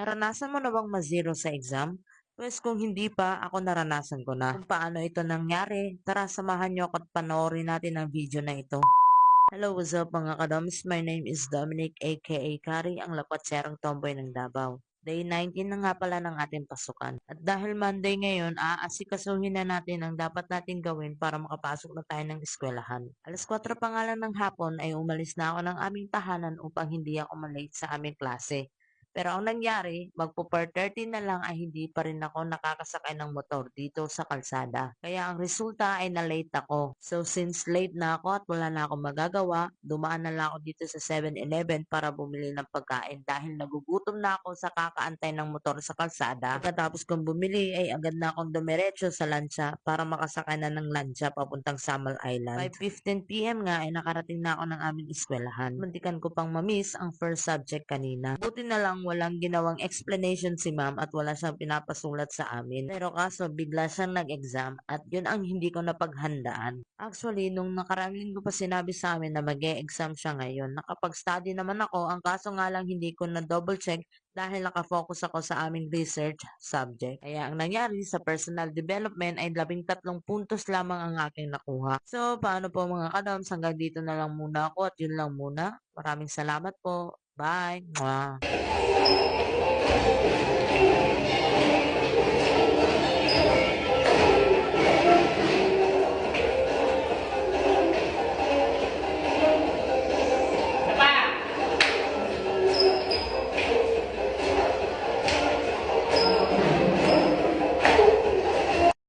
Naranasan mo na bang ma-zero sa exam? Pues kung hindi pa, ako naranasan ko na. Kung paano ito nangyari, tara samahan niyo ako at panoorin natin ang video na ito. Hello, what's up mga kadoms? My name is Dominic aka Kari, ang lapatserang tomboy ng Davao. Day 19 na nga pala ng ating pasukan. At dahil Monday ngayon, aasikasuhin na natin ang dapat nating gawin para makapasok na tayo ng eskwelahan. Alas 4 pa nga lang ng hapon ay umalis na ako ng aming tahanan upang hindi ako malate sa aming klase. Pero ang nangyari, magpo-4:30 na lang ay hindi pa rin ako nakakasakay ng motor dito sa kalsada. Kaya ang resulta ay na-late ako. So since late na ako at wala na akong magagawa, dumaan na lang ako dito sa 7-Eleven para bumili ng pagkain dahil nagugutom na ako sa kakaantay ng motor sa kalsada. Pagkatapos kong bumili ay agad na akong dumiretso sa lancha para makasakay na ng lancha papuntang Samal Island. 5:15 PM nga ay nakarating na ako ng aming eskwelahan. Muntikan ko pang mamiss ang first subject kanina. Buti na lang walang ginawang explanation si ma'am at wala siyang pinapasulat sa amin. Pero kaso bigla siyang nag-exam at yun ang hindi ko napaghandaan. Actually, nung nakaraang linggo pa sinabi sa amin na mag-e-exam siya ngayon, nakapag-study naman ako, ang kaso nga lang hindi ko na double check dahil nakafocus ako sa aming research subject. Kaya ang nangyari sa personal development ay 13 puntos lamang ang aking nakuha. So, paano po mga kadoms? Hanggang dito na lang muna ako at yun lang muna. Maraming salamat po. Bye! Mwah!